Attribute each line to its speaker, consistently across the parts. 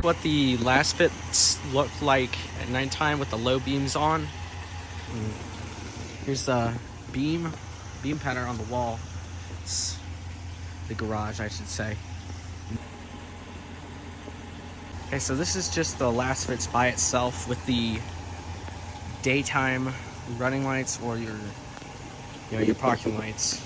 Speaker 1: What the Lasfits look like at nighttime with the low beams on. Here's the beam pattern on the wall. It's the garage, I should say. Okay, so this is just the Lasfits by itself with the daytime running lights or your parking lights.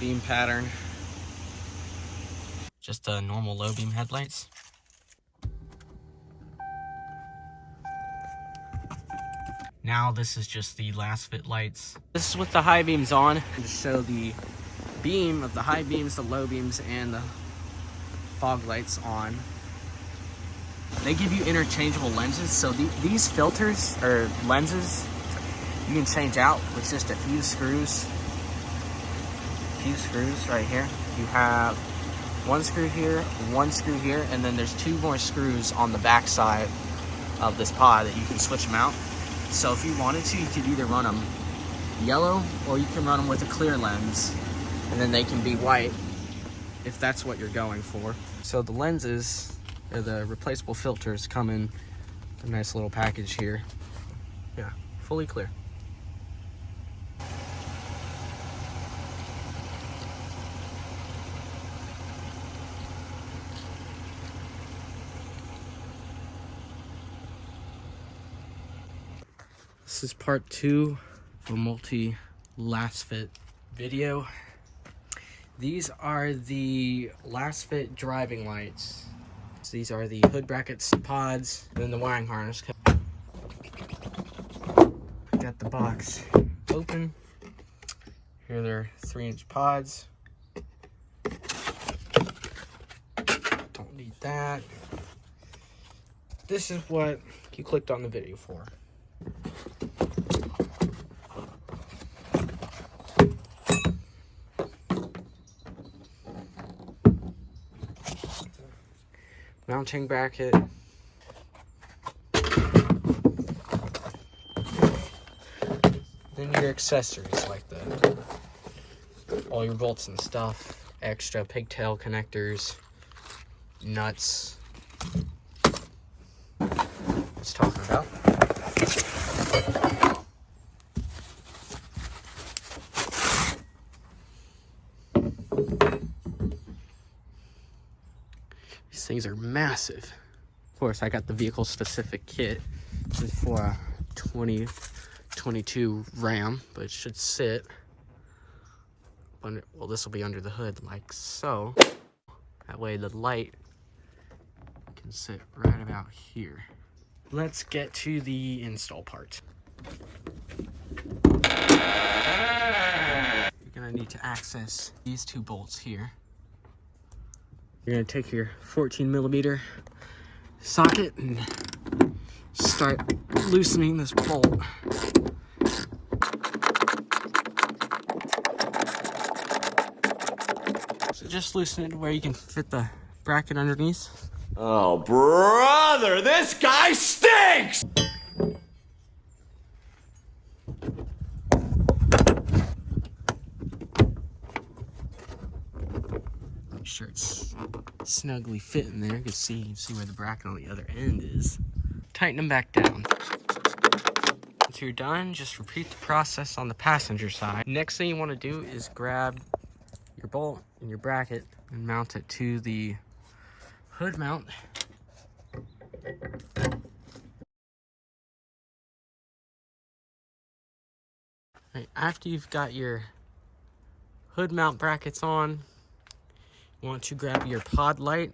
Speaker 1: Beam pattern. Just the normal low beam headlights. Now this is just the Lasfit lights. This is with the high beams on to show the beam of the high beams, the low beams, and the fog lights on. They give you interchangeable lenses, so these filters or lenses you can change out with just a few screws. Right here. You have one screw here, and then there's two more screws on the back side of this pod that you can switch them out. So if you wanted to, you could either run them yellow or you can run them with a clear lens, and then they can be white if that's what you're going for. So the lenses, or the replaceable filters, come in a nice little package here. Yeah, fully clear. This is part 2 of a multi-Lasfit video. These are the Lasfit driving lights. So these are the hood brackets, pods, and then the wiring harness. Got the box open. Here they're 3-inch pods. Don't need that. This is what you clicked on the video for. Mounting bracket. Then your accessories like all your bolts and stuff, extra pigtail connectors, nuts. Let's talk about. These things are massive. Of course, I got the vehicle specific kit. This is for a 2022 Ram, but it should sit under, well, this will be under the hood like so. That way the light can sit right about here. Let's get to the install part. You're gonna need to access these two bolts here. You're gonna take your 14mm socket and start loosening this bolt. So just loosen it to where you can fit the bracket underneath.
Speaker 2: Oh, brother, this guy stinks!
Speaker 1: Make sure it's snugly fit in there. You can see where the bracket on the other end is. Tighten them back down. Once you're done, just repeat the process on the passenger side. Next thing you want to do is grab your bolt and your bracket and mount it to the hood mount. Right, after you've got your hood mount brackets on, you want to grab your pod light,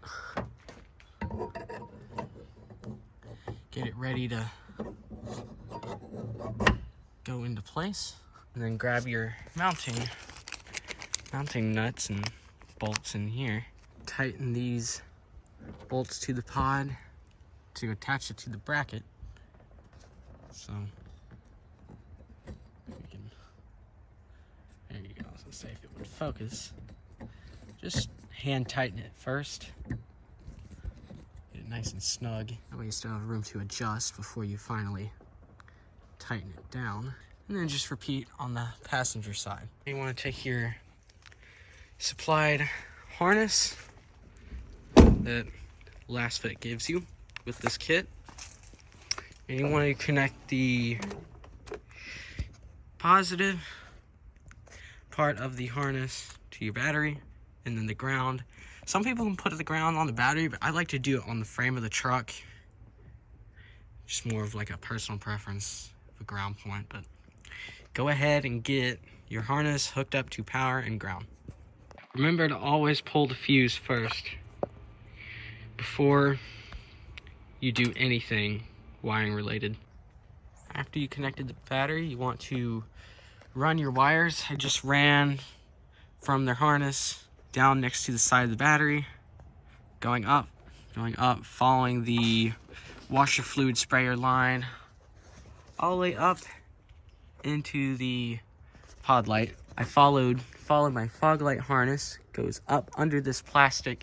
Speaker 1: get it ready to go into place, and then grab your mounting nuts and bolts in here. Tighten these bolts to the pod to attach it to the bracket. So there you go. So say if it would focus, just hand tighten it first. Get it nice and snug. That way you still have room to adjust before you finally tighten it down. And then just repeat on the passenger side. You want to take your supplied harness that Lasfit gives you with this kit, and you want to connect the positive part of the harness to your battery, and then the ground. Some people can put the ground on the battery, but I like to do it on the frame of the truck. Just more of like a personal preference of a ground point, but go ahead and get your harness hooked up to power and ground. Remember to always pull the fuse first before you do anything wiring related. After you connected the battery, you want to run your wires. I just ran from their harness down next to the side of the battery, going up, following the washer fluid sprayer line all the way up into the pod light. I followed my fog light harness, goes up under this plastic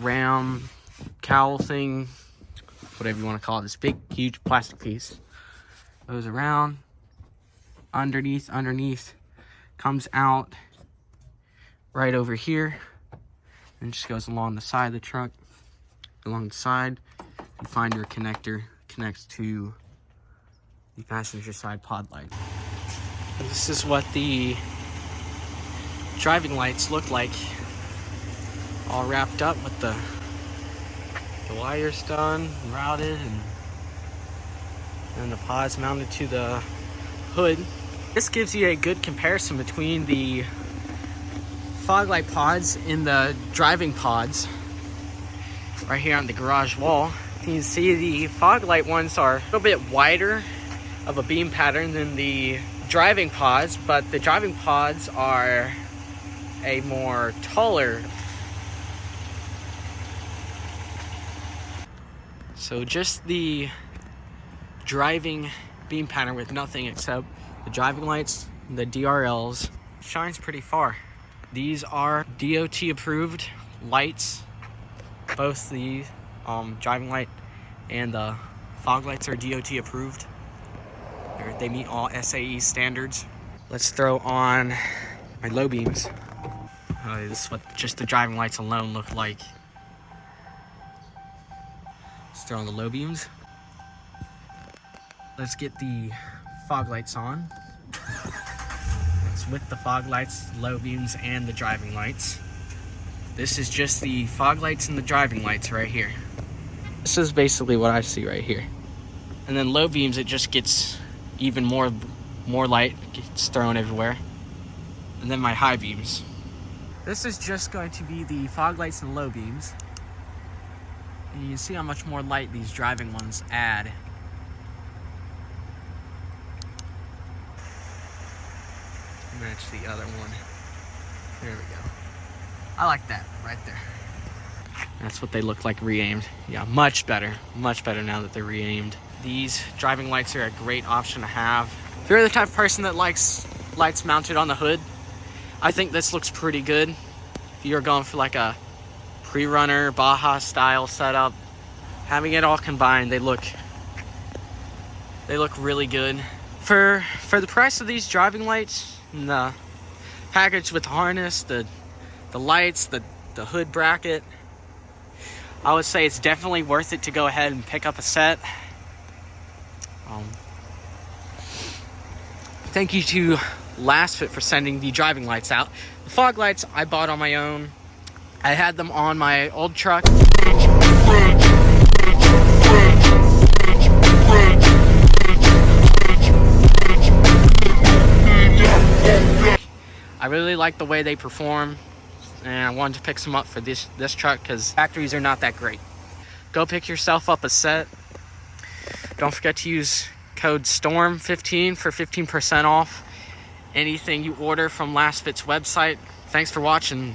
Speaker 1: ram cowl thing, whatever you want to call it, this big huge plastic piece goes around underneath, comes out right over here, and just goes along the side of the truck, along the side, and find your connector, connects to the passenger side pod light. And this is what the driving lights look like, all wrapped up with the wires done, routed, and the pods mounted to the hood. This gives you a good comparison between the fog light pods and the driving pods right here on the garage wall. You can see the fog light ones are a little bit wider of a beam pattern than the driving pods, but the driving pods are a more taller. So just the driving beam pattern with nothing except the driving lights, the DRLs, shines pretty far. These are DOT approved lights. Both the driving light and the fog lights are DOT approved. They meet all SAE standards. Let's throw on my low beams. This is what just the driving lights alone look like. Let's throw on the low beams. Let's get the fog lights on. It's with the fog lights, low beams, and the driving lights. This is just the fog lights and the driving lights right here. This is basically what I see right here. And then low beams, it just gets even more light gets thrown everywhere. And then my high beams. This is just going to be the fog lights and low beams. And you can see how much more light these driving ones add. Match the other one. There we go. I like that right there. That's what they look like re-aimed. Yeah, much better now that they're re-aimed. These driving lights are a great option to have. If you're the type of person that likes lights mounted on the hood, I think this looks pretty good. If you're going for like a pre-runner Baja style setup, having it all combined, they look really good. For the price of these driving lights and the package with the harness, the lights, the hood bracket, I would say it's definitely worth it to go ahead and pick up a set. Thank you to Lasfit for sending the driving lights out. The fog lights I bought on my own. I had them on my old truck. I really like the way they perform, and I wanted to pick some up for this truck because factories are not that great. Go pick yourself up a set. Don't forget to use code STORM15 for 15% off anything you order from Lasfit's website. Thanks for watching.